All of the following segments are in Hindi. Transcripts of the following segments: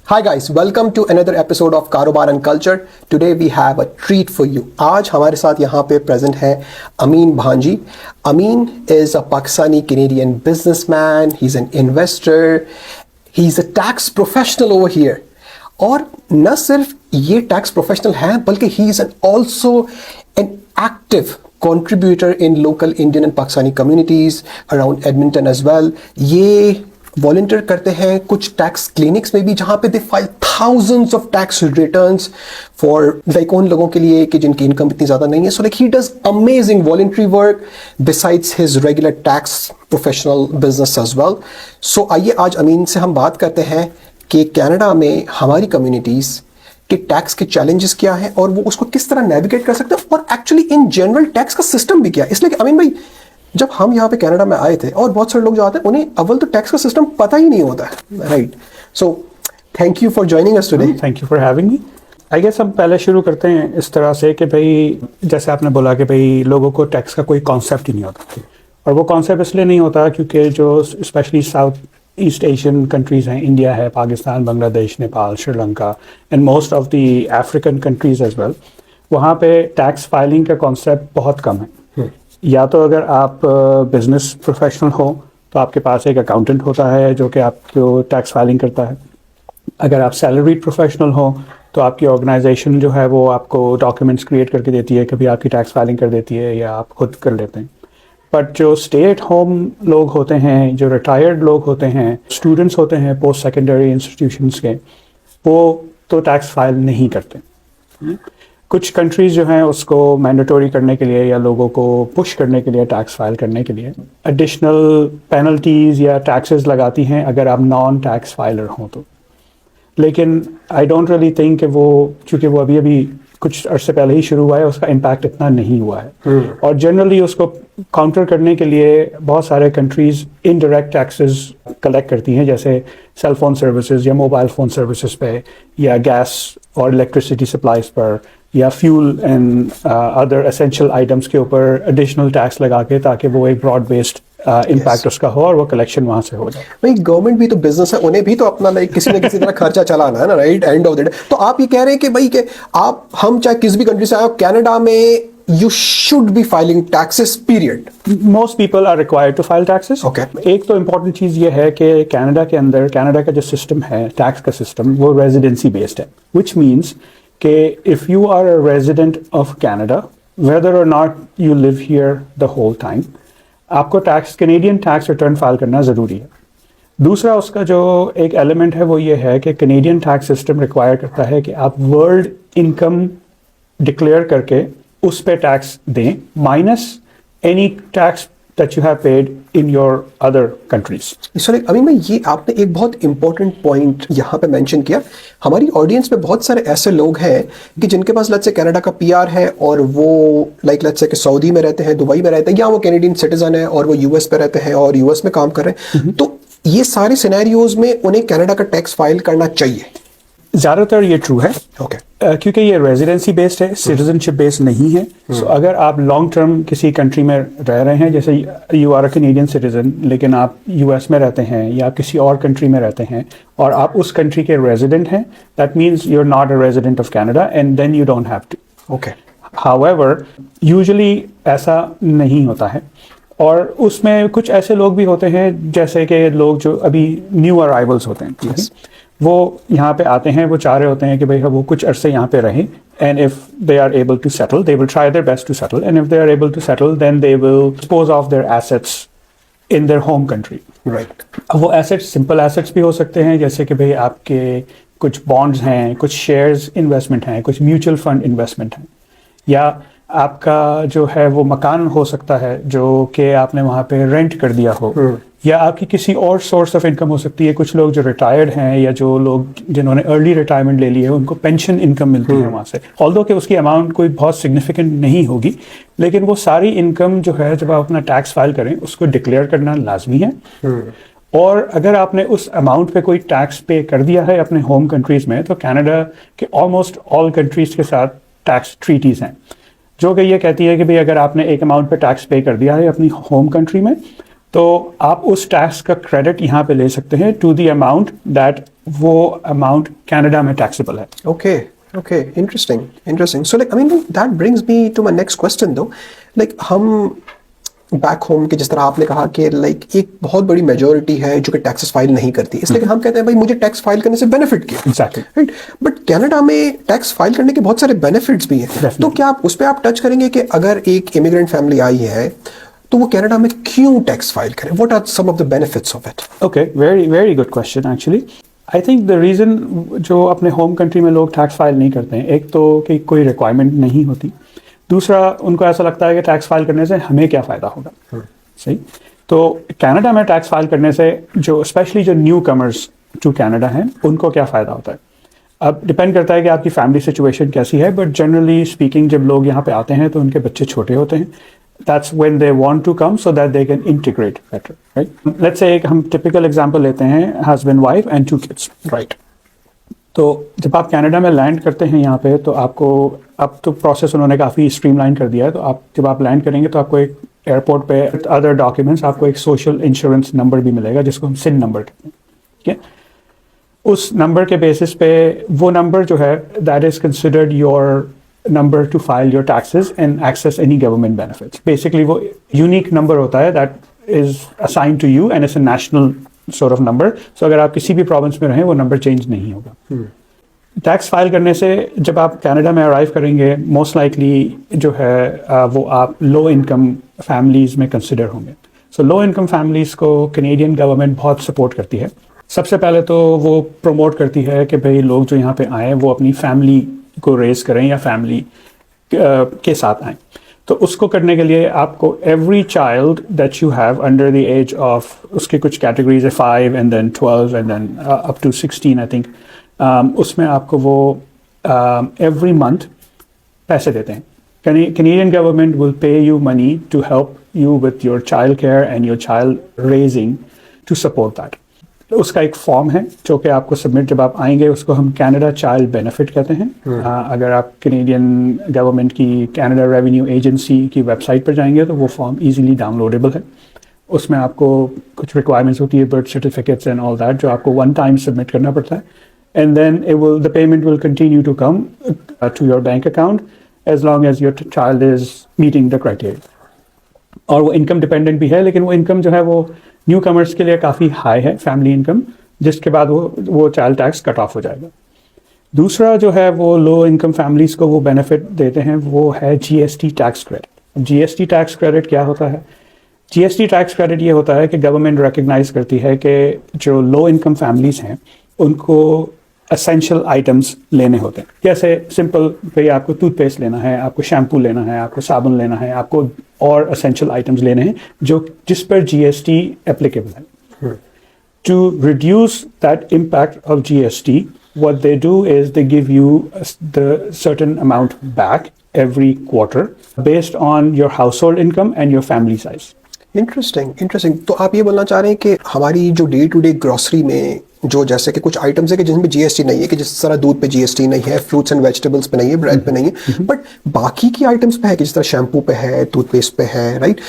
Hi guys, welcome to another episode of कारोबार and culture. Today we have a treat for you. आज हमारे साथ यहाँ पे present है अमीन भांजी. अमीन is a Pakistani Canadian businessman. He's an investor. He's a tax professional over here. और न सिर्फ ये tax professional है बल्कि he is also an active contributor in local Indian and Pakistani communities around Edmonton as well. ये वॉलंटियर करते हैं कुछ टैक्स क्लिनिक्स में भी जहां पे they file thousands of tax returns for like उन लोगों के लिए कि जिनकी इनकम इतनी ज्यादा नहीं है. So like he does amazing voluntary work besides his regular tax professional business as well. So आइए आज अमीन से हम बात करते हैं कि कनाडा में हमारी कम्युनिटीज कि टैक्स के चैलेंजेस क्या हैं और वो उसको किस तरह नेविगेट कर सकते हैं और एक्चुअली इन जनरल टैक्स का सिस्टम भी क्या है. इसलिए अमीन भाई, जब हम यहाँ पे कनाडा में आए थे और बहुत सारे लोग जो आते हैं उन्हें अव्वल तो टैक्स का सिस्टम पता ही नहीं होता है, right? So thank you for joining us today. Thank you for having me. I guess हम पहले शुरू करते हैं इस तरह से कि भाई जैसे आपने बोला कि भाई लोगों को टैक्स का कोई कॉन्सेप्ट ही नहीं होता, और वो कॉन्सेप्ट इसलिए नहीं होता क्योंकि जो specially south east Asian countries हैं, इंडिया है, Pakistan, Bangladesh, Nepal, Sri Lanka and most of the African countries as well, वहाँ पे टैक्स फाइलिंग का कॉन्सेप्ट बहुत कम है. या तो अगर आप बिजनेस प्रोफेशनल हो तो आपके पास एक अकाउंटेंट होता है जो कि आपको टैक्स फाइलिंग करता है. अगर आप सैलरीड प्रोफेशनल हो तो आपकी ऑर्गेनाइजेशन जो है वो आपको डॉक्यूमेंट्स क्रिएट करके देती है, कभी आपकी टैक्स फाइलिंग कर देती है या आप खुद कर लेते हैं. बट जो स्टे एट होम लोग होते हैं, जो रिटायर्ड लोग होते हैं, स्टूडेंट्स होते हैं पोस्ट सेकेंडरी इंस्टीट्यूशंस के, वो तो टैक्स फाइल नहीं करते. कुछ कंट्रीज़ जो हैं उसको मैंडेटोरी करने के लिए या लोगों को पुश करने के लिए टैक्स फाइल करने के लिए एडिशनल पेनल्टीज़ या टैक्सेस लगाती हैं अगर आप नॉन टैक्स फाइलर हों तो. लेकिन आई डोंट रियली थिंक कि वो, चूँकि वो अभी अभी कुछ अर्से पहले ही शुरू हुआ है, उसका इम्पैक्ट इतना नहीं हुआ है. और जनरली उसको काउंटर करने के लिए बहुत सारे कंट्रीज़ इनडायरेक्ट टैक्सेस कलेक्ट करती हैं, जैसे सेल फोन सर्विसेज या मोबाइल फ़ोन सर्विसेज पे या गैस और इलेक्ट्रिसिटी सप्लाईज पर या fuel and other essential items के ऊपर एडिशनल टैक्स लगा के, ताकि वो एक ब्रॉड बेस्ड इम्पैक्ट उसका हो और वो कलेक्शन वहाँ से हो जाए. भाई गवर्नमेंट भी तो बिजनेस है, उन्हें भी तो अपना लाइक किसी न किसी तरह खर्चा चलाना है ना, right? End of the day तो आप ये कह रहे हैं कि भाई कि आप, हम चाहे किसी भी कंट्री से आए हो, कनाडा में you should be filing taxes period. Most people are required to file taxes. Okay. एक तो इम्पॉर्टेंट चीज़ ये है कि कनाडा के अंदर, कनाडा का जो सिस्टम है टैक्स का सिस्टम, वो रेजिडेंसी बेस्ड है, which means कि if you are a resident of Canada, whether or not you live here the whole time, आपको tax, Canadian tax return file करना ज़रूरी है. दूसरा उसका जो एक एलिमेंट है वो ये है कि कैनेडियन टैक्स सिस्टम रिक्वायर करता है कि आप वर्ल्ड इनकम डिक्लेयर करके उस पे टैक्स दें, minus any tax that you have paid in your other countries. Sorry Amin भाई, ये आपने एक बहुत इंपॉर्टेंट पॉइंट यहाँ पे मेंशन किया. हमारी ऑडियंस में बहुत सारे ऐसे लोग हैं कि जिनके पास लेट्स से कनाडा का पीआर है और वो लाइक लेट्स से कि सऊदी में रहते हैं, दुबई में रहते हैं, या वो कैनेडियन सिटीजन है और वो यूएस पे रहते हैं और यूएस में काम कर रहे हैं. तो ये सारे सिनेरियोज में उन्हें कनाडा का टैक्स फाइल करना चाहिए. ज़्यादातर ये ट्रू है. ओके. क्योंकि ये रेजिडेंसी बेस्ड है, सिटीजनशिप बेस्ड नहीं है. सो अगर आप लॉन्ग टर्म किसी कंट्री में रह रहे हैं, जैसे you are a Canadian citizen लेकिन आप यूएस में रहते हैं या आप किसी और कंट्री में रहते हैं और आप उस कंट्री के रेजिडेंट हैं, that means you are not a resident of Canada and then you don't have to. Okay. However usually ऐसा नहीं होता है, और उसमें कुछ ऐसे लोग भी होते हैं जैसे कि लोग जो अभी न्यू अराइवल्स होते हैं. Yes. वो यहाँ पे आते हैं, वो चाह रहे होते हैं कि भाई वो कुछ अरसे यहाँ पे रहें, and if they are able to settle they will try their best to settle, and if they are able to settle then they will dispose of their assets in their home country. Right. वो एसेट्स सिंपल एसेट्स भी हो सकते हैं, जैसे कि भाई आपके कुछ बॉन्ड्स हैं, कुछ शेयर्स इन्वेस्टमेंट हैं, कुछ म्यूचुअल फंड इन्वेस्टमेंट हैं, या आपका जो है वो मकान हो सकता है जो कि आपने वहाँ पे रेंट कर दिया हो, या आपकी किसी और सोर्स ऑफ इनकम हो सकती है. कुछ लोग जो रिटायर्ड हैं या जो लोग जिन्होंने अर्ली रिटायरमेंट ले ली है, उनको पेंशन इनकम मिलती है वहाँ से, ऑल्दो कि उसकी अमाउंट कोई बहुत सिग्निफिकेंट नहीं होगी, लेकिन वो सारी इनकम जो है जब आप अपना टैक्स फाइल करें उसको डिक्लेयर करना लाजमी है. और अगर आपने उस अमाउंट पे कोई टैक्स पे कर दिया है अपने होम कंट्रीज़ में, तो कनाडा के ऑलमोस्ट ऑल कंट्रीज़ के साथ टैक्स ट्रीटीज़ हैं जो कि ये कहती है कि भाई अगर आपने एक अमाउंट पे टैक्स पे कर दिया है अपनी होम कंट्री में, तो आप उस टैक्स का क्रेडिट यहाँ पे ले सकते हैं टू द अमाउंट दैट वो अमाउंट कनाडा में टैक्सेबल है. Okay, interesting. So like, I mean, that brings me to my next question though. Like, हम बैक होम के जिस तरह आपने कहा कि लाइक एक बहुत बड़ी मेजोरिटी है जो कि टैक्सेस फाइल नहीं करती, इसलिए हम कहते हैं भाई मुझे टैक्स फाइल करने से बेनिफिट क्या. Exactly. राइट. बट कनाडा में टैक्स फाइल करने के बहुत सारे बेनिफिट्स भी हैं. Definitely. तो क्या आप उस पर आप टच करेंगे कि अगर एक इमिग्रेंट फैमिली आई है तो वो कनाडा में क्यों टैक्स फाइल करें? What are some of the benefits of it? Okay, very good question actually. I think the reason जो अपने होम कंट्री में लोग टैक्स फाइल नहीं करते हैं, एक तो कि कोई रिक्वायरमेंट नहीं होती, दूसरा उनको ऐसा लगता है कि टैक्स फाइल करने से हमें क्या फ़ायदा होगा. सही. तो कनाडा में टैक्स फाइल करने से जो स्पेशली जो न्यू कमर्स टू कनाडा हैं उनको क्या फ़ायदा होता है. अब डिपेंड करता है कि आपकी फैमिली सिचुएशन कैसी है, बट जनरली स्पीकिंग जब लोग यहाँ पे आते हैं तो उनके बच्चे छोटे होते हैं. That's when they want to come so that they can integrate better, right? Let's say हम typical example लेते हैं husband, wife and 2 kids, right? तो जब आप कनाडा में लैंड करते हैं यहाँ पे तो आपको अब तो प्रोसेस उन्होंने काफ़ी स्ट्रीमलाइन कर दिया है. तो आप जब आप लैंड करेंगे तो आपको एक एयरपोर्ट पे अदर डॉक्यूमेंट्स, आपको एक सोशल इंश्योरेंस नंबर भी मिलेगा जिसको हम सिन नंबर कहते हैं. ठीक है. उस नंबर के बेसिस पे वो नंबर जो है that is considered your number to file your taxes and access any government benefits. Basically वो unique number होता है that is assigned to you and it's a national sort of number. So अगर आप किसी भी province में रहें वो number change नहीं होगा. टैक्स फाइल करने से जब आप कनाडा में अराइव करेंगे मोस्ट लाइकली जो है वो आप लो इनकम फैमिलीज़ में कंसिडर होंगे. सो लो इनकम फैमिलीज़ को कैनेडियन गवर्नमेंट बहुत सपोर्ट करती है. सबसे पहले तो वो प्रमोट करती है कि भाई लोग जो यहाँ पे आएँ वो अपनी फैमिली को रेज करें या फैमिली के साथ आएँ. तो उसको करने के लिए आपको every child that you have under the age of, उसके कुछ कैटेगरीज है 5 and then 12 and then up to 16 I think, उसमें आपको वो एवरी मंथ पैसे देते हैं. Canadian government will pay you money to help you with your child care and your child raising to support that. उसका एक फॉर्म है जो कि आपको सबमिट जब आप आएंगे, उसको हम कैनेडा चाइल्ड बेनिफिट कहते हैं. अगर आप कैनेडियन गवर्नमेंट की कैनेडा रेवेन्यू एजेंसी की वेबसाइट पर जाएंगे तो वो फॉर्म इजीली डाउनलोडेबल है. उसमें आपको कुछ रिक्वायरमेंट्स होती है, birth certificates and all that, जो आपको वन टाइम सबमिट करना पड़ता है. And then the payment will continue to come to your bank account as long as your child is meeting the criteria. और वो इनकम डिपेंडेंट भी है, लेकिन वो इनकम जो है वो न्यू कमर्स के लिए काफ़ी हाई है, फैमिली इनकम, जिसके बाद वो चाइल्ड टैक्स कट ऑफ हो जाएगा. दूसरा जो है वो लो इनकम फैमिलीज़ को वो बेनिफिट देते हैं, वो है GST tax credit. GST tax credit क्या होता है? GST टैक्स क्रेडिट ये होता है कि गवर्नमेंट रिकग्नाइज करती है कि जो लो इनकम फैमिलीज़ हैं उनको एसेंशियल आइटम्स लेने होते हैं. जैसे सिंपल भाई आपको टूथपेस्ट लेना है, आपको शैम्पू लेना है, आपको साबुन लेना है, आपको और एसेंशियल आइटम्स लेने हैं जो जिस पर GST एप्लीकेबल है. To reduce that impact of GST, what they do is they give you the certain amount back every quarter based on your household income and your family size. Interesting. तो आप ये बोलना चाह रहे हैं कि हमारी जो डे टू डे ग्रोसरी में जो जैसे कि कुछ आइटम्स है कि जिनमें GST नहीं है, कि जिस तरह दूध पे GST नहीं है, फ्रूट्स एंड वेजिटेबल्स पे नहीं है, ब्रेड पे नहीं है, बट बाकी की आइटम्स पे है, कि जिस तरह शैम्पू पे है, टूथपेस्ट पे है, राइट?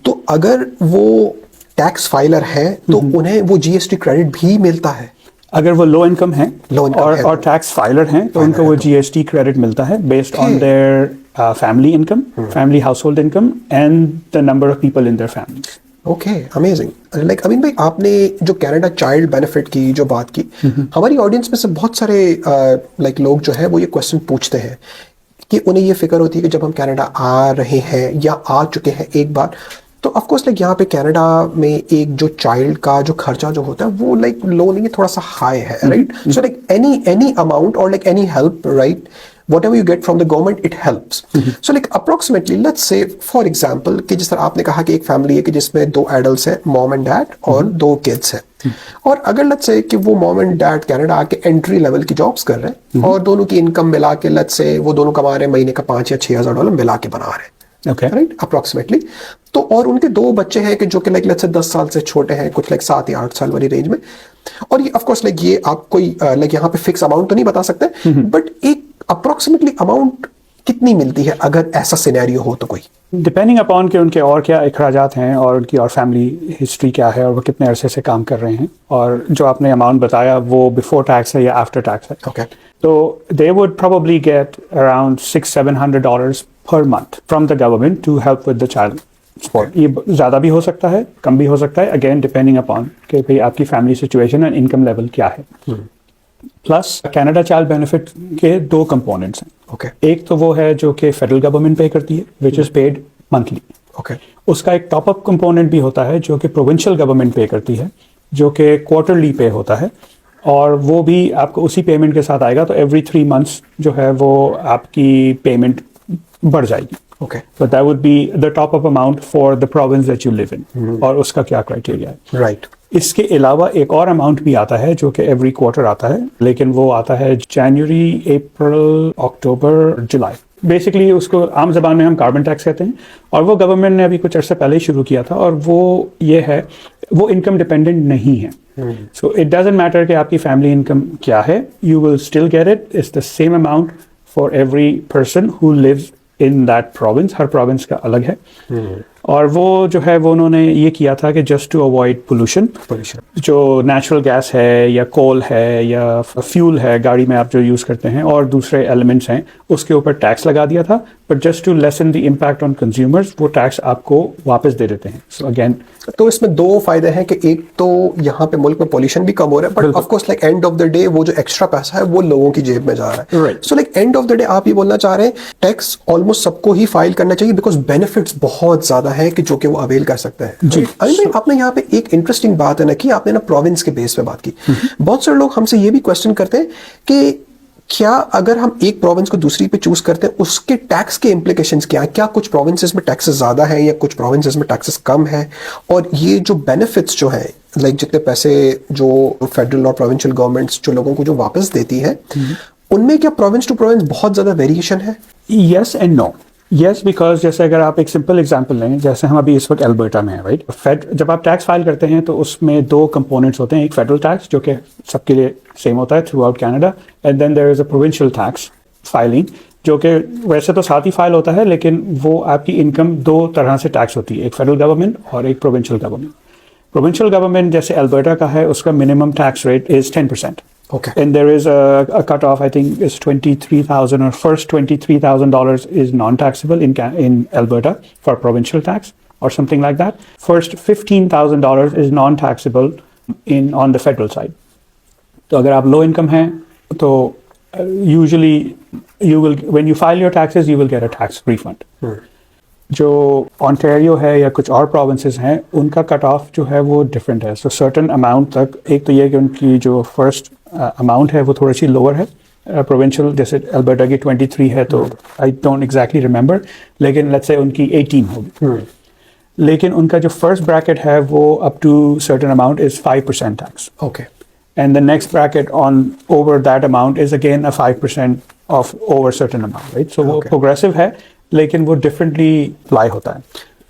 तो अगर वो टैक्स फाइलर है तो उन्हें वो GST क्रेडिट भी मिलता है. अगर वो लो इनकम है और टैक्स फाइलर हैं तो उनको वो GST क्रेडिट मिलता है based on their family income, family household income and the number of people in their families. Okay, amazing. Like Amin भाई, आपने जो कनाडा चाइल्ड बेनिफिट की जो बात की, हमारी ऑडियंस में से बहुत सारे लाइक लोग जो है वो ये क्वेश्चन पूछते हैं कि उन्हें ये फिक्र होती है कि जब हम कनाडा आ रहे हैं या आ चुके हैं एक बार, तो ऑफ कोर्स लाइक यहाँ पे कनाडा में एक जो चाइल्ड का जो खर्चा जो होता है वो लाइक लो नहीं है, थोड़ा सा हाई है, right? So like any amount और like any help, right, whatever you get from the government, it helps. So like approximately, let's say for example कि जिस तरह आपने कहा कि एक फैमिली है कि जिसमें 2 एडल्ट्स हैं, मॉम एंड डैड, और 2 किड्स हैं, और अगर लेट्स से कि वो मॉम एंड डैड कनाडा आके एंट्री लेवल की जॉब्स कर रहे हैं और दोनों की इनकम मिला के लेट्स से वो दोनों कमा रहे हैं महीने का $5,000 या $6,000 मिला के बना रहे हैं, Okay. Right, approximately. तो और उनके 2 बच्चे हैं कि जो कि लाइक लेट्स से 10 साल से छोटे हैं, कुछ लाइक 7 या 8 साल वाली रेंज में. और ये ऑफ कोर्स लाइक ये आप कोई लाइक यहाँ पे फिक्स अमाउंट तो नहीं बता सकते, बट एक अप्रोक्सीमेटली अमाउंट कितनी मिलती है अगर ऐसा सिनेरियो हो तो कोई? डिपेंडिंग अपॉन कि उनके और क्या अखराजात हैं और उनकी और फैमिली हिस्ट्री क्या है और वो कितने अरसे से काम कर रहे हैं, और जो आपने अमाउंट बताया वो बिफोर टैक्स है या आफ्टर टैक्स है। Okay. तो they would probably get around $600-700 per month from the government to help with the child support. ये ज़्यादा भी हो सकता है, कम भी हो सकता है, अगेन डिपेंडिंग अपॉन कि भाई आपकी family situation and income level क्या है। प्लस कनाडा चाइल्ड बेनिफिट के 2 कंपोनेंट्स हैं। Okay. एक तो वो है जो कि फेडरल गवर्नमेंट पे करती है, which is paid monthly. Okay. उसका एक टॉप अप कंपोनेंट भी होता है जो कि प्रोविंशियल गवर्नमेंट पे करती है, जो कि क्वार्टरली पे होता है, और वो भी आपको उसी पेमेंट के साथ आएगा। तो एवरी 3 months जो है वो आपकी पेमेंट बढ़ जाएगी। Okay. But that would be the top up amount for the province that you live in. और उसका क्या क्राइटेरिया है। Right. इसके अलावा एक और अमाउंट भी आता है जो कि एवरी क्वार्टर आता है, लेकिन वो आता है जनवरी, अप्रैल, अक्टूबर, जुलाई। बेसिकली उसको आम जबान में हम कार्बन टैक्स कहते हैं, और वो गवर्नमेंट ने अभी कुछ अर्से पहले ही शुरू किया था, और वो ये है, वो इनकम डिपेंडेंट नहीं है। सो इट डजंट मैटर कि आपकी फैमिली इनकम क्या है, you will still get it. It's the same amount for every person who lives in that province. हर प्रोविंस का अलग है। और वो जो है वो उन्होंने ये किया था कि जस्ट टू अवॉइड पोल्यूशन, जो नेचुरल गैस है या कोल है या फ्यूल है गाड़ी में आप जो यूज़ करते हैं और दूसरे एलिमेंट्स हैं, उसके ऊपर टैक्स लगा दिया था। But just to lessen the impact on consumers, वो टैक्स आपको वापस दे देते हैं। सो अगेन, तो इसमें 2 फायदे हैं कि एक तो यहाँ पे मुल्क में पॉल्यूशन भी कम हो रहा है, but of course like end of the day वो जो एक्स्ट्रा पैसा है वो लोगों की जेब में जा रहा है। Right. So like end of the day आप ये बोलना चाह रहे हैं टैक्स ऑलमोस्ट सबको ही फाइल करना चाहिए बिकॉज बेनिफिट्स बहुत ज्यादा है कि जो कि वो अवेल कर सकते हैं। जी। आपने यहाँ पे एक इंटरेस्टिंग बात है ना कि आपने ना प्रोविंस के बेस पे बात की। बहुत सारे लोग हमसे ये भी क्वेश्चन करते हैं कि क्या अगर हम एक प्रोविंस को दूसरी पे चूज करते हैं उसके टैक्स के इम्प्लीकेशंस क्या है? क्या कुछ प्रोविंसेस में टैक्सेस ज्यादा है या कुछ प्रोविंसेस में टैक्सेस कम है? और ये जो बेनिफिट्स जो है लाइक जितने पैसे जो फेडरल और प्रोविंशियल गवर्नमेंट्स जो लोगों को जो वापस देती है, उनमें क्या प्रोविंस टू प्रोविंस बहुत ज्यादा वेरिएशन है? Yes and no. Yes, because जैसे अगर आप एक सिंपल एग्जांपल लें, जैसे हम अभी इस वक्त एल्बर्टा में हैं, राइट। जब आप टैक्स फाइल करते हैं तो उसमें 2 कंपोनेंट्स होते हैं। एक फेडरल टैक्स जो कि सबके लिए सेम होता है throughout Canada, and then there is a provincial tax filing जो कि वैसे तो साथ ही फाइल होता है, लेकिन वो आपकी इनकम 2 तरह से टैक्स होती है, एक फेडरल गवर्नमेंट और एक प्रोविंशियल गवर्नमेंट। प्रोविंशियल गवर्नमेंट जैसे एल्बर्टा का है, उसका minimum tax rate is 10%. Okay. And there is a cutoff, I think is $23,000, or first $23,000 is non-taxable in Alberta for provincial tax or something like that. First $15,000 is non-taxable on the federal side. तो अगर आप low income हैं तो usually you will, when you file your taxes, you will get a tax refund. जो ऑन्टेरियो है या कुछ और प्रोविंसेस हैं उनका कट ऑफ जो है वो डिफरेंट है। सो सर्टन अमाउंट तक, एक तो ये कि उनकी जो फर्स्ट अमाउंट है वो थोड़ी सी लोअर है। प्रोविंशियल जैसे अल्बर्टा की 23 है तो आई डोंट एग्जैक्टली रिमेंबर, लेकिन लेट्स से उनकी 18 होगी। लेकिन उनका जो फर्स्ट ब्रैकेट है वो up to certain amount is 5% tax. Okay. And the next bracket on over that amount is again a 5% of over certain amount, right? So वो progressive है, लेकिन वो differently apply होता है।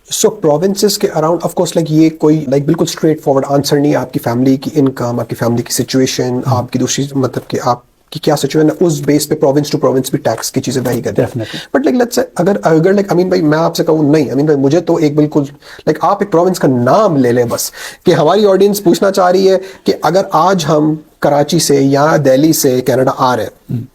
So provinces के अराउंड ऑफ कोर्स लाइक ये कोई लाइक बिल्कुल स्ट्रेट फॉरवर्ड आंसर नहीं है। आपकी फैमिली की इनकम, आपकी फैमिली की सिचुएशन, आपकी दूसरी मतलब कि आपकी क्या सिचुएशन है, उस बेस पे प्रोविंस टू प्रोविंस भी टैक्स की चीजें वही करती हैं। बट लाइक लेट्स से अगर लाइक अमीन भाई मैं आपसे कहूँ नहीं अमीन भाई मुझे तो एक बिल्कुल लाइक आप एक प्रोविंस का नाम ले लें बस, कि हमारी ऑडियंस पूछना चाह रही है कि अगर आज हम कराची से या दिल्ली से कनाडा आ रहे हैं,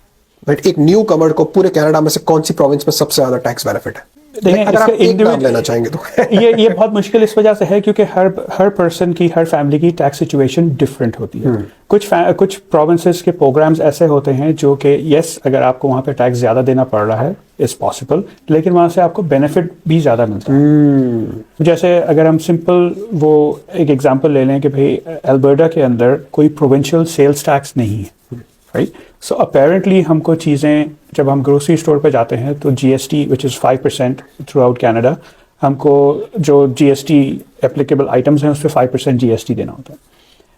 बट एक न्यू कमर को पूरे कनाडा में से कौन सी प्रोविंस में सबसे ज्यादा टैक्स बेनिफिट है? अगर आप एक नाम लेना चाहेंगे तो ये बहुत मुश्किल इस वजह से है क्योंकि हर पर्सन की, हर फैमिली की टैक्स सिचुएशन डिफरेंट होती है। कुछ प्रोविंसेस के प्रोग्राम्स ऐसे होते हैं जो कि यस अगर आपको वहाँ पे टैक्स ज़्यादा देना पड़ रहा है इज़ पॉसिबल, लेकिन वहाँ से आपको बेनिफिट भी ज़्यादा मिलता है। जैसे अगर हम सिंपल वो एक एग्जांपल ले लें कि भाई अल्बर्टा के अंदर कोई प्रोविंशियल सेल्स टैक्स नहीं है, राइट। सो अपेरेंटली हमको चीज़ें जब हम ग्रोसरी स्टोर पे जाते हैं तो GST which is 5% through out Canada, हमको जो GST एप्लीकेबल आइटम्स हैं उस पर 5% GST देना होता है।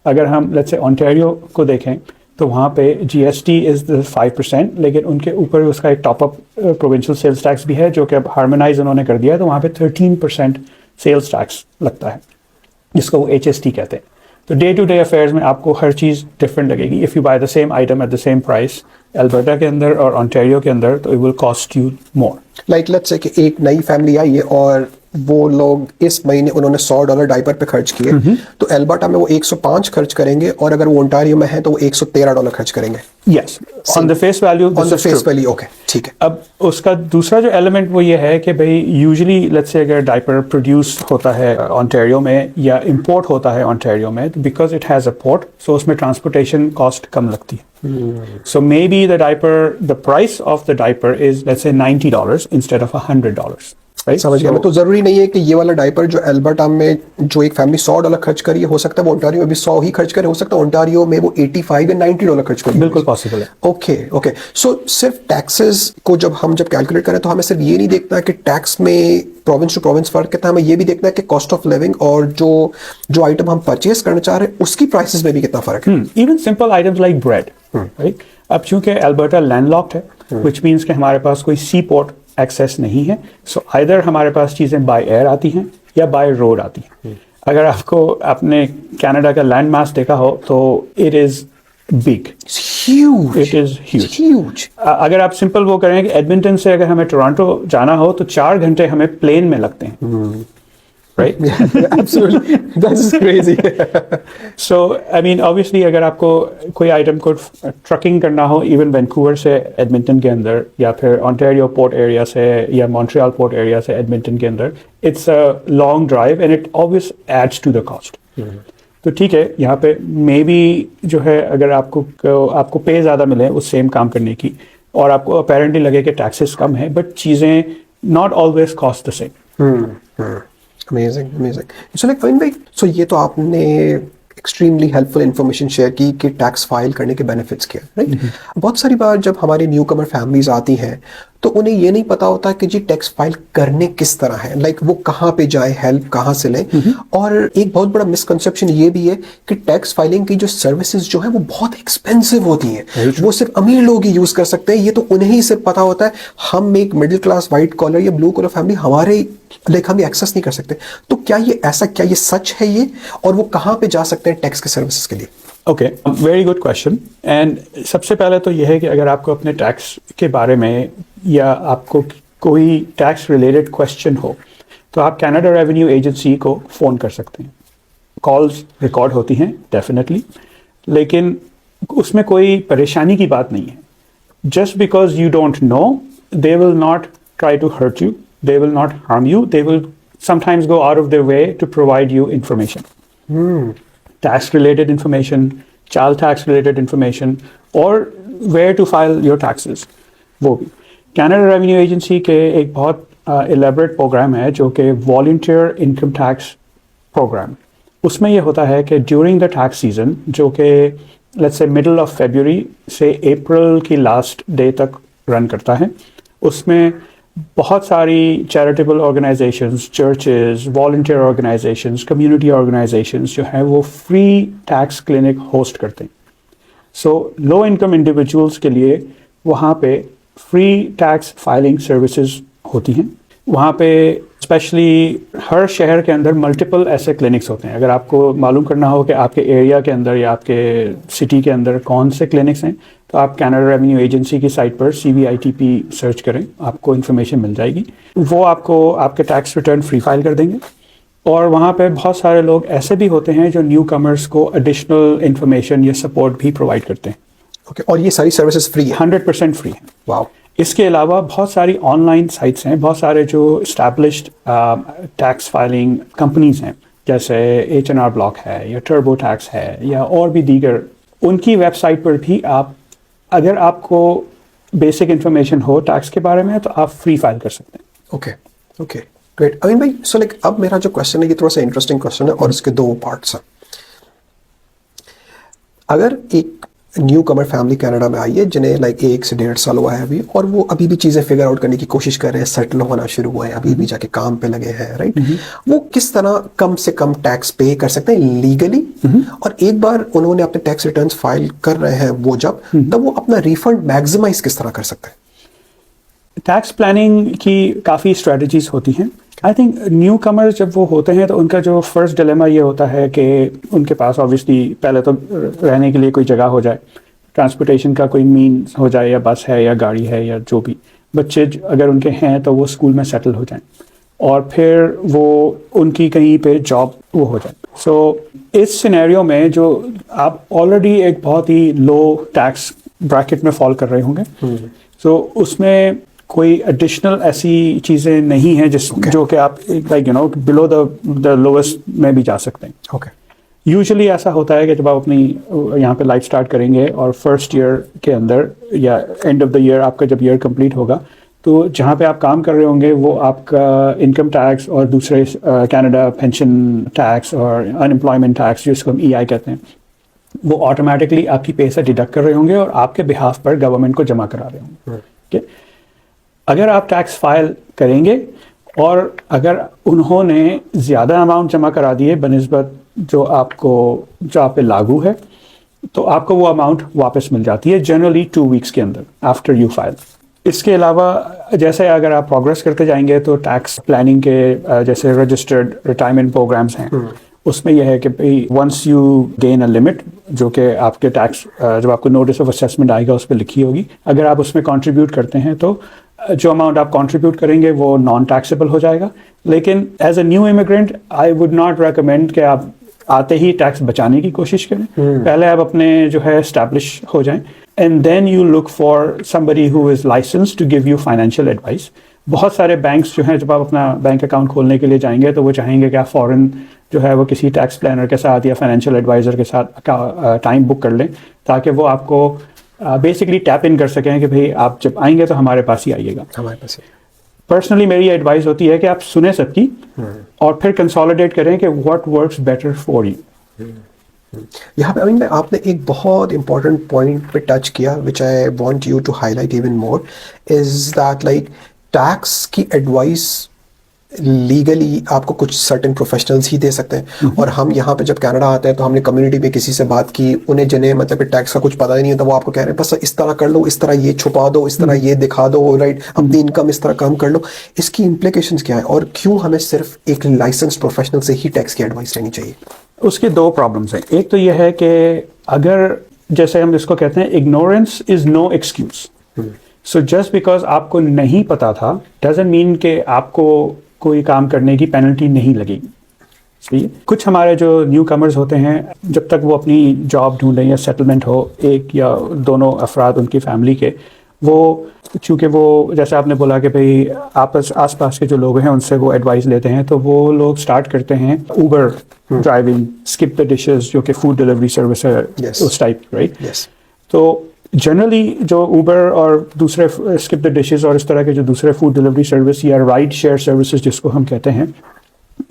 अगर हम लेट्स से ओंटारियो को देखें तो वहाँ पे GST इज़ द 5%, लेकिन उनके ऊपर उसका एक टॉपअप प्रोविंशियल सेल्स टैक्स भी है जो कि अब हार्मोनाइज उन्होंने कर दिया है, तो वहाँ पे 13% सेल्स टैक्स लगता है जिसको वो HST कहते हैं। तो डे टू डे अफेयर्स में आपको हर चीज़ डिफरेंट लगेगी। If you by the same item at the same price Alberta के अंदर और ओंटारियो के अंदर, तो it will cost you more. Like let's say कि एक नई फैमिली आई है और वो लोग इस महीने उन्होंने $100 डायपर पे खर्च किए, तो एल्बर्टा में वो 105 खर्च करेंगे, और अगर वो ओंटारियो में है तो वो $113 खर्च करेंगे। Yes, on the face value, on the face value, okay, ठीक है। अब उसका दूसरा जो एलिमेंट वो ये है कि भाई यूजुअली लेट्स से अगर डायपर प्रोड्यूस होता है ओंटारियो में या इंपोर्ट होता है ओंटारियो में, तो because it has a port, so उसमें ट्रांसपोर्टेशन कॉस्ट कम लगती है। So maybe the price of the diaper is let's say $90 instead of $100, right? समझ गया मैं। तो जरूरी नहीं है कि ये वाला डायपर जो एल्बर्टा में जो एक फैमिली $100 खर्च करी है, हो सकता है वो ओंटारियो में भी 100 ही खर्च करे, हो सकता है ओंटारियो में वो 85 या $90 खर्च करे। बिल्कुल पॉसिबल है। Okay okay. सो सिर्फ टैक्सेस को जब कैलकुलेट करें तो हमें सिर्फ ये नहीं देखना है कि टैक्स में प्रोविंस टू प्रोविंस फर्क कितना, हमें ये भी देखना है कि कॉस्ट ऑफ लिविंग और जो आइटम हम परचेज करना चाह रहे हैं उसकी प्राइसेस में भी कितना फर्क है। Even simple items like bread, right? अब चूंकि एल्बर्टा लैंडलॉक्ड है, व्हिच मींस कि हमारे पास कोई सी पोर्ट एक्सेस नहीं है, सो आइदर हमारे पास चीज़ें बाय एयर आती हैं या बाय रोड आती हैं। अगर आपने कनाडा का लैंड मास देखा हो तो it is big, it is huge. अगर आप सिंपल वो करें कि एडमिंटन से अगर हमें टोरंटो जाना हो तो 4 घंटे हमें प्लेन में लगते हैं, right? Absolutely, that is crazy. So, I mean, obviously, अगर आपको कोई आइटम को ट्रकिंग करना हो इवन वैंकूवर से एडमिंटन के अंदर या फिर ओंटारियो पोर्ट एरिया से या मॉन्ट्रियल पोर्ट एरिया से एडमिंटन के अंदर, it's a long drive and it obviously adds to the cost. तो ठीक है, यहाँ पे मे बी जो है अगर आपको पे ज़्यादा मिले उस सेम काम करने की और आपको अपेरेंटली लगे कि टैक्सेस कम है, बट चीज़ें not always cost the same. Amazing. So like Amin भाई, सो ये तो आपने एक्सट्रीमली हेल्पफुल इन्फॉर्मेशन शेयर की कि टैक्स फाइल करने के बेनिफिट्स क्या, राइट? बहुत सारी बार जब हमारी न्यू कमर फैमिलीज आती हैं तो उन्हें ये नहीं पता होता कि जी टैक्स फाइल करने किस तरह है, लाइक वो कहाँ पे जाए, हेल्प कहाँ से लें। और एक बहुत बड़ा मिसकंसेप्शन ये भी है कि टैक्स फाइलिंग की जो सर्विसेज जो है वो बहुत एक्सपेंसिव होती हैं, वो सिर्फ अमीर लोग ही यूज कर सकते हैं, ये तो उन्हें ही सिर्फ पता होता है। हम एक मिडिल क्लास वाइट कॉलर या ब्लू कॉलर फैमिली हमारे लाइक हम ये एक्सेस नहीं कर सकते। तो क्या ये सच है ये, और वो कहाँ पे जा सकते हैं टैक्स के सर्विसेज के लिए? Okay, very good question. And सबसे पहले तो यह है कि अगर आपको अपने टैक्स के बारे में या आपको कोई टैक्स रिलेटेड क्वेश्चन हो तो आप कनाडा रेवेन्यू एजेंसी को फ़ोन कर सकते हैं। कॉल्स रिकॉर्ड होती हैं डेफिनेटली, लेकिन उसमें कोई परेशानी की बात नहीं है। Just because you don't know, they will not try to hurt you, they will not harm you, they will sometimes go out of their way to provide you information. Tax related information, child tax related information, or where to file your taxes, वो भी। Canada Revenue Agency के एक बहुत elaborate program है जो कि Volunteer Income Tax Program। उसमें ये होता है कि during the tax season, जो कि let's say middle of February से April की last day तक run करता है, उसमें बहुत सारी charitable organisations, churches, volunteer organisations, community organisations जो हैं वो फ्री टैक्स क्लिनिक होस्ट करते हैं। सो लो इनकम इंडिविजुअल्स के लिए वहाँ पे फ्री टैक्स फाइलिंग सर्विसेज होती हैं। वहाँ पे स्पेशली हर शहर के अंदर मल्टीपल ऐसे क्लिनिक्स होते हैं। अगर आपको मालूम करना हो कि आपके एरिया के अंदर या आपके सिटी के अंदर कौन से क्लिनिक्स हैं, तो आप कनाडा रेवेन्यू एजेंसी की साइट पर CVITP सर्च करें, आपको इन्फॉर्मेशन मिल जाएगी। वो आपको आपके टैक्स रिटर्न फ्री फाइल कर देंगे। और वहाँ पे बहुत सारे लोग ऐसे भी होते हैं जो न्यू कमर्स को एडिशनल इन्फॉर्मेशन या सपोर्ट भी प्रोवाइड करते हैं। ओके, और ये सारी सर्विसेज फ्री है? 100% फ्री है। वाओ। इसके अलावा बहुत सारी ऑनलाइन साइट्स हैं, बहुत सारे जो इस्टेब्लिश्ड टैक्स फाइलिंग कंपनीज हैं, जैसे H&R ब्लॉक है या टर्बो टैक्स है या और भी दीगर, उनकी वेबसाइट पर भी आप, अगर आपको बेसिक इन्फॉर्मेशन हो टैक्स के बारे में, तो आप फ्री फाइल कर सकते हैं। Okay, great. अमीन भाई, सो लाइक अब मेरा जो क्वेश्चन है ये थोड़ा सा इंटरेस्टिंग क्वेश्चन है और इसके 2 पार्ट्स हैं। अगर एक न्यू कमर फैमिली कनाडा में आई है जिन्हें लाइक 1 से 1.5 साल हुआ है अभी, और वो अभी भी चीज़ें फिगर आउट करने की कोशिश कर रहे हैं, सेटल होना शुरू हुए हैं, अभी भी जाके काम पे लगे हैं, राइट? वो किस तरह कम से कम टैक्स पे कर सकते हैं लीगली, और एक बार उन्होंने अपने टैक्स रिटर्न्स फाइल कर रहे हैं वो जब, तब वो अपना रिफंड मैक्सिमाइज किस तरह कर सकते हैं? टैक्स प्लानिंग की काफ़ी स्ट्रेटजीज होती हैं। आई थिंक न्यू कमर्स जब वो होते हैं तो उनका जो फर्स्ट डिलेमा ये होता है कि उनके पास ऑब्वियसली पहले तो रहने के लिए कोई जगह हो जाए, ट्रांसपोर्टेशन का कोई मीन्स हो जाए, या बस है या गाड़ी है या जो भी, बच्चे अगर उनके हैं तो वो स्कूल में सेटल हो जाएं और फिर वो उनकी कहीं पे जॉब वो हो जाए। सो इस सिनेरियो में जो आप ऑलरेडी एक बहुत ही लो टैक्स ब्रैकेट में फॉल कर रहे होंगे, सो उसमें कोई एडिशनल ऐसी चीज़ें नहीं हैं जो कि आप लाइक बिलो द लोवेस्ट में भी जा सकते हैं। ओके। यूजुअली ऐसा होता है कि जब आप अपनी यहाँ पे लाइफ स्टार्ट करेंगे और फर्स्ट ईयर के अंदर या एंड ऑफ द ईयर आपका जब ईयर कंप्लीट होगा, तो जहाँ पे आप काम कर रहे होंगे वो आपका इनकम टैक्स और दूसरे कनाडा पेंशन टैक्स और अनएम्प्लॉयमेंट टैक्स जिसको हम EI कहते हैं, वो ऑटोमेटिकली आपकी पे से डिडक्ट कर रहे होंगे और आपके बिहाफ पर गवर्नमेंट को जमा करा रहे होंगे। ठीक है, अगर आप टैक्स फाइल करेंगे और अगर उन्होंने ज़्यादा अमाउंट जमा करा दिए बनिस्बत जो आप पे लागू है, तो आपको वो अमाउंट वापस मिल जाती है जनरली 2 वीक्स के अंदर आफ्टर यू फाइल। इसके अलावा जैसे अगर आप प्रोग्रेस करते जाएंगे तो टैक्स प्लानिंग के जैसे रजिस्टर्ड रिटायरमेंट प्रोग्राम्स हैं, उसमें यह है कि भाई once you gain a limit जो कि आपके टैक्स जब आपको नोटिस ऑफ असेसमेंट आएगा उस पर लिखी होगी, अगर आप उसमें कंट्रीब्यूट करते हैं तो जो अमाउंट आप कंट्रीब्यूट करेंगे वो नॉन टैक्सेबल हो जाएगा। लेकिन as a new immigrant I would not recommend कि आप आते ही टैक्स बचाने की कोशिश करें। पहले आप अपने जो है एस्टैब्लिश हो जाएं and then you look for somebody who is licensed to give you financial advice. बहुत सारे बैंक्स जो हैं, जब आप अपना बैंक अकाउंट खोलने के लिए जाएंगे तो वो चाहेंगे कि आप फॉरेन जो है वो किसी टैक्स प्लानर के साथ या फाइनेंशियल एडवाइज़र के साथ टाइम बुक कर लें, ताकि वो आपको बेसिकली टैप इन कर सकें कि भाई आप जब आएंगे तो हमारे पास ही आइएगा। हमारे पास ही। पर्सनली मेरी एडवाइस होती है कि आप सुने सबकी और फिर कंसोलिडेट करें कि what works better for you. यहाँ पे अमीन भाई आपने एक बहुत इंपॉर्टेंट पॉइंट पे टच किया which I want you to highlight even more, is that like tax की एडवाइस लीगली आपको कुछ सर्टेन प्रोफेशनल्स ही दे सकते हैं। और हम यहाँ पे जब कनाडा आते हैं तो हमने कम्युनिटी में किसी से बात की, उन्हें जिन्हें मतलब टैक्स का कुछ पता ही नहीं होता, वो आपको कह रहे हैं बस इस तरह कर लो, इस तरह ये छुपा दो, इस तरह ये दिखा दो, राइट, अपनी इनकम इस तरह कम कर लो। इसकी इम्प्लीकेशंस क्या है और क्यों हमें सिर्फ एक लाइसेंस प्रोफेशनल से ही टैक्स की एडवाइस लेनी चाहिए? उसके 2 प्रॉब्लम्स हैं। एक तो यह है कि अगर जैसे हम इसको कहते हैं ignorance is no excuse. So just because आपको नहीं पता था डजंट मीन कि आपको कोई काम करने की पेनल्टी नहीं लगेगी। सही है? कुछ हमारे जो न्यू कमर्स होते हैं, जब तक वो अपनी जॉब ढूंढें या सेटलमेंट हो एक या दोनों अफराद उनकी फैमिली के, वो चूँकि वो जैसे आपने बोला कि भाई आस पास के जो लोग हैं उनसे वो एडवाइस लेते हैं, तो वो लोग स्टार्ट करते हैं Uber driving, skip the dishes जो कि फूड डिलीवरी सर्विस है, उस टाइप, राइट। तो जनरली जो ऊबर और दूसरे स्किप द डिशेस और इस तरह के जो दूसरे फूड डिलीवरी सर्विस या राइड शेयर सर्विसेज जिसको हम कहते हैं,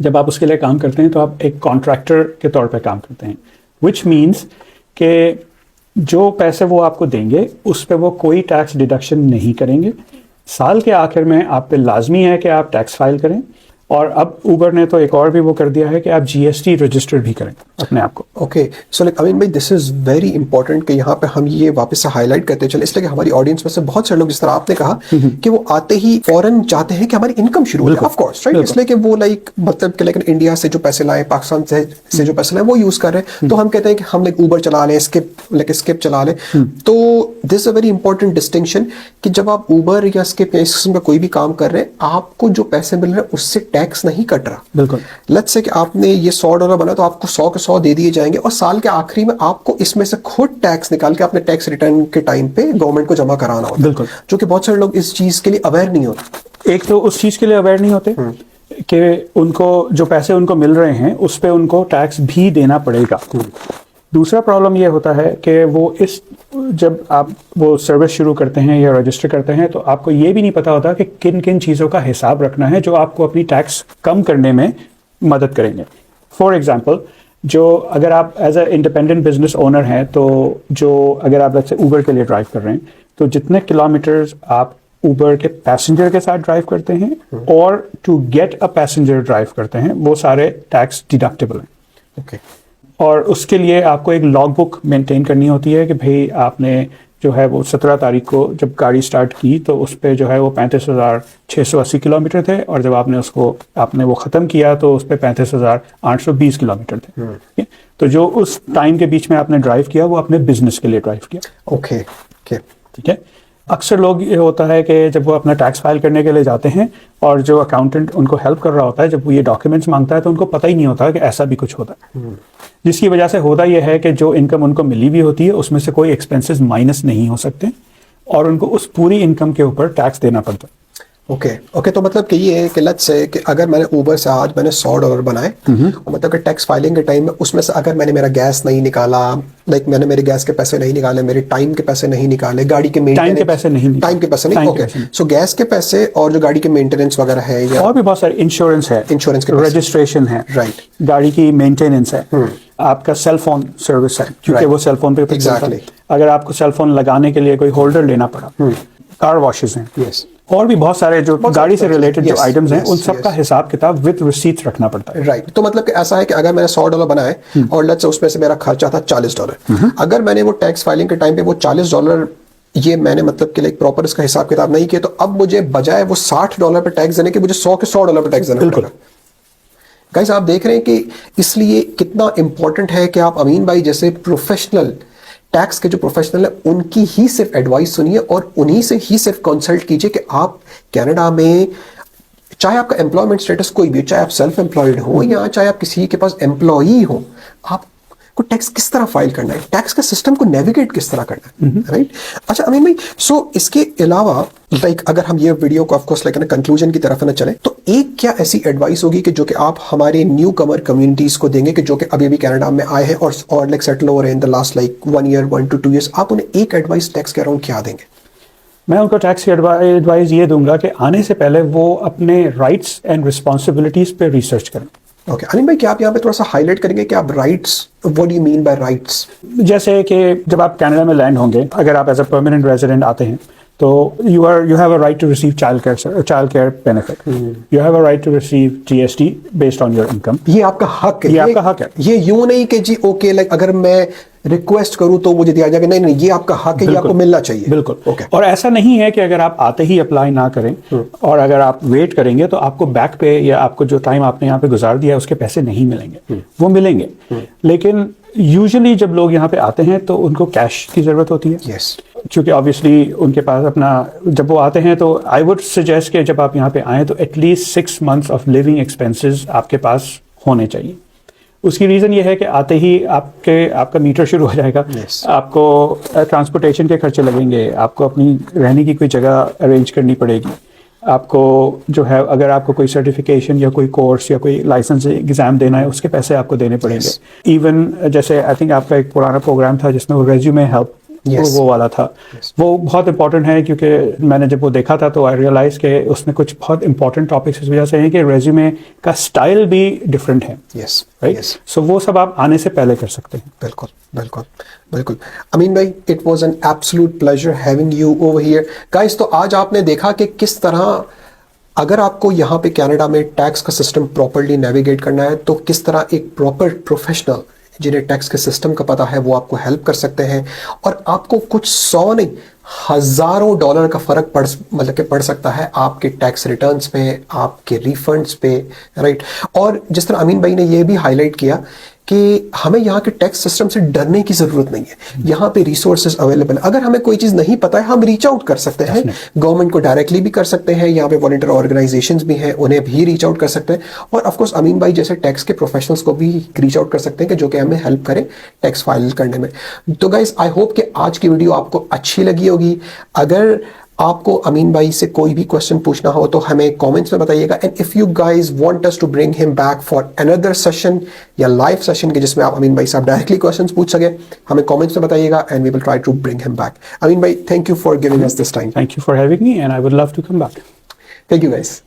जब आप उसके लिए काम करते हैं तो आप एक कॉन्ट्रैक्टर के तौर पे काम करते हैं, विच मीन्स कि जो पैसे वो आपको देंगे उस पे वो कोई टैक्स डिडक्शन नहीं करेंगे। साल के आखिर में आप पे लाजमी है कि आप टैक्स फाइल करें, और अब ऊबर ने तो एक और भी वो कर दिया है कि आप GST रजिस्टर भी करें अपने आप को। ओके, सो लाइक अमीन भाई दिस इज वेरी इंपॉर्टेंट कि यहाँ पे हम ये वापस से हाईलाइट करते चले, इसलिए कि हमारी ऑडियंस में से बहुत सारे लोग जिस तरह आपने कहा कि वो आते ही फौरन चाहते हैं कि हमारी इनकम शुरू हो, ऑफ कोर्स, राइट, इसलिए कि वो लाइक मतलब कि लेकिन इंडिया से जो पैसे लाए, पाकिस्तान से जो पैसे लाए वो यूज कर रहे हैं, तो हम कहते हैं कि हम लाइक ऊबर चला लें, स्किप चला लें। तो this is a very important distinction कि जब आप ऊबर या स्किप या इस किस्म का कोई भी काम कर रहे हैं, आपको जो पैसे मिल रहे हैं उससे टैक्स नहीं कट रहा। बिल्कुल। लेट्स से कि आपने ये $100 बना तो आपको 100 के 100 दे दिए जाएंगे और साल के आखिरी में आपको इसमें से खुद टैक्स निकाल के अपने टैक्स रिटर्न के टाइम पे गवर्नमेंट को जमा कराना होता है। बिल्कुल। जो कि बहुत सारे लोग इस चीज के लिए अवेयर नहीं होते। एक तो उस चीज के लिए अवेयर नहीं होते कि उनको जो पैसे उनको मिल रहे हैं उस पे उनको टैक्स भी देना पड़ेगा। दूसरा प्रॉब्लम ये होता है कि वो जब आप वो सर्विस शुरू करते हैं या रजिस्टर करते हैं तो आपको ये भी नहीं पता होता कि किन किन चीज़ों का हिसाब रखना है जो आपको अपनी टैक्स कम करने में मदद करेंगे। फॉर एग्जांपल, जो अगर आप as a independent business owner हैं, तो जो अगर आप जैसे ऊबर के लिए ड्राइव कर रहे हैं, तो जितने किलोमीटर्स आप ऊबर के पैसेंजर के साथ ड्राइव करते हैं और to get a passenger drive करते हैं, वो सारे टैक्स डिडक्टेबल हैं। ओके। और उसके लिए आपको एक लॉग बुक मेंटेन करनी होती है कि भाई आपने जो है वो 17 तारीख को जब गाड़ी स्टार्ट की तो उस पे जो है वो 35,680 किलोमीटर थे, और जब आपने वो ख़त्म किया तो उस पे 35,820 किलोमीटर थे। ठीक है? तो जो उस टाइम के बीच में आपने ड्राइव किया वो अपने बिजनेस के लिए ड्राइव किया। ओके। ठीक है। अक्सर लोग ये होता है कि जब वो अपना टैक्स फाइल करने के लिए जाते हैं और जो अकाउंटेंट उनको हेल्प कर रहा होता है, जब वो ये डॉक्यूमेंट्स मांगता है तो उनको पता ही नहीं होता कि ऐसा भी कुछ होता है, जिसकी वजह से होता यह है कि जो इनकम उनको मिली भी होती है उसमें से कोई एक्सपेंसेस माइनस नहीं हो सकते और उनको उस पूरी इनकम के ऊपर टैक्स देना पड़ता है। ओके तो मतलब कि ये है कि लेट्स से कि अगर मैंने ऊबर से आज मैंने $100 बनाए, और मतलब कि टैक्स फाइलिंग के टाइम में उसमें से अगर मैंने मेरा गैस नहीं निकाला, लाइक मैंने मेरे गैस के पैसे नहीं निकाले, मेरे टाइम के पैसे नहीं निकाले, गाड़ी के मेंटेनेंस टाइम के पैसे नहीं, ओके, सो गैस के पैसे और जो गाड़ी के मेंटेनेंस वगैरह है या और भी बहुत सारे इंश्योरेंस है, इंश्योरेंस के रजिस्ट्रेशन है, राइट, गाड़ी की मेंटेनेंस है, आपका सेल फोन सर्विस है क्योंकि वो सेल फोन पे एग्जैक्टली, अगर आपको सेल फोन लगाने के लिए कोई होल्डर लेना पड़ा, कार वॉशेस हैं, यस, और भी बहुत सारे जो गाड़ी से रिलेटेड जो आइटम्स हैं उन सब का yes. हिसाब किताब विद रिसीट्स रखना पड़ता है। राइट, तो मतलब कि ऐसा है कि अगर मैंने $100 बनाए और लेट्स से उसमें से मेरा खर्चा था $40, अगर मैंने वो टैक्स फाइलिंग के टाइम पे वो $40 ये मैंने मतलब कि लाइक प्रॉपर इसका हिसाब किताब नहीं किया, तो अब मुझे बजाय वो $60 पे टैक्स देने के मुझे $100 पे टैक्स देना पड़ेगा। गाइस आप देख रहे हैं कि इसलिए कितना इंपॉर्टेंट है कि आप अमीन भाई जैसे प्रोफेशनल, टैक्स के जो प्रोफेशनल है उनकी ही सिर्फ एडवाइस सुनिए और उन्हीं से ही सिर्फ कंसल्ट कीजिए कि आप कनाडा में, चाहे आपका एम्प्लॉयमेंट स्टेटस कोई भी हो, चाहे आप सेल्फ एम्प्लॉयड हो या चाहे आप किसी के पास एम्प्लॉई हो, आपको टैक्स किस तरह फाइल करना है, टैक्स के सिस्टम को नेविगेट किस तरह करना है, राइट। अच्छा अमीन भाई, सो इसके अलावा लाइक अगर हम ये वीडियो को ऑफकोर्स लाइक कंक्लूजन की तरफ ना चले, तो एक क्या ऐसी एडवाइस होगी कि जो कि आप हमारे न्यू कमर कम्युनिटीज को देंगे कि जो कि अभी कनाडा में आए हैं और लाइक सेटल हो रहे हैं in the last like 1 year 1 to 2 years, आप उन्हें एक एडवाइस टैक्स के अराउंड क्या देंगे? मैं उनको टैक्स की एडवाइस ये दूंगा कि आने से पहले वो अपने राइट्स एंड रिस्पॉन्सिबिलिटीज पे रिसर्च करें। ओके अनिल भाई, क्या आप यहाँ पे थोड़ा सा हाईलाइट करेंगे कि आप rights, what do you mean by rights? जैसे कि जब आप कनाडा में लैंड होंगे, अगर आप एज अ परमानेंट रेजिडेंट आते हैं तो you have a right to receive child care benefit. You have a right to receive GST based on your income. ये आपका हक है, ये आपका हक है। ये यूं नहीं कि जी ओके लाइक अगर मैं रिक्वेस्ट करूं तो मुझे दिया जाएगा, नहीं, ये आपका हक है, ये आपको मिलना चाहिए। बिल्कुल ओके। और ऐसा नहीं है कि अगर आप आते ही अप्लाई ना करें और अगर आप वेट करेंगे तो आपको बैक पे या आपको जो टाइम आपने यहाँ पे गुजार दिया है उसके पैसे नहीं मिलेंगे, वो मिलेंगे। लेकिन यूजुअली जब लोग यहाँ पे आते हैं तो उनको कैश की जरूरत होती है, यस, क्योंकि ऑब्वियसली उनके पास अपना, जब वो आते हैं तो आई वुड सजेस्ट कि जब आप यहाँ पे आएँ तो at least 6 months of living expenses आपके पास होने चाहिए। उसकी रीज़न ये है कि आते ही आपका मीटर शुरू हो जाएगा, yes. आपको ट्रांसपोर्टेशन के खर्चे लगेंगे, आपको अपनी रहने की कोई जगह अरेंज करनी पड़ेगी, आपको जो है अगर आपको कोई सर्टिफिकेशन या कोई कोर्स या कोई लाइसेंस एग्जाम देना है उसके पैसे आपको देने पड़ेंगे। इवन जैसे आई थिंक आपका एक पुराना प्रोग्राम था जिसमें वो रेज्यूमे हेल्प, वो वाला था, वो बहुत इंपॉर्टेंट है क्योंकि मैंने जब वो देखा था तो आई रियलाइज के उसमें कुछ बहुत इंपॉर्टेंट टॉपिक्स इस वजह से हैं कि रेज्यूमे का स्टाइल भी डिफरेंट है, राइट। सो वो सब आप आने से पहले कर सकते हैं। बिल्कुल बिल्कुल बिल्कुल। अमीन भाई, it was an absolute pleasure having you over here guys. तो आज आपने देखा कि किस तरह अगर आपको यहाँ पे कनाडा में टैक्स का सिस्टम प्रॉपरली नेविगेट करना है तो किस तरह एक प्रॉपर प्रोफेशनल जिन्हें टैक्स के सिस्टम का पता है वो आपको हेल्प कर सकते हैं, और आपको कुछ 100 नहीं हज़ारों डॉलर का फ़र्क पड़ सकता है आपके टैक्स रिटर्न्स पे, आपके रिफंड्स पे, राइट। और जिस तरह अमीन भाई ने ये भी हाईलाइट किया कि हमें यहाँ के टैक्स सिस्टम से डरने की ज़रूरत नहीं है, यहाँ पे रिसोर्सेज अवेलेबल है। अगर हमें कोई चीज़ नहीं पता है हम रीच आउट कर सकते हैं, गवर्नमेंट को डायरेक्टली भी कर सकते हैं, यहाँ पे वॉलंटियर ऑर्गेनाइजेशंस भी हैं उन्हें भी रीच आउट कर सकते हैं, और ऑफकोर्स अमीन भाई जैसे टैक्स के प्रोफेशनल्स को भी रीच आउट कर सकते हैं कि जो कि हमें हेल्प करें टैक्स फाइल करने में। तो गाइस आई होप कि आज की वीडियो आपको अच्छी लगी होगी। अगर आपको अमीन भाई से कोई भी क्वेश्चन पूछना हो तो हमें कमेंट्स में बताइएगा, and if you guys want us to bring him back for another session या लाइव सेशन के जिसमें आप अमीन भाई से आप डायरेक्टली क्वेश्चंस पूछ सके, हमें कमेंट्स में बताइएगा and we will try to bring him back. Amin भाई, thank you for giving us this time. Thank you for having me and I would love to come back. Thank you guys.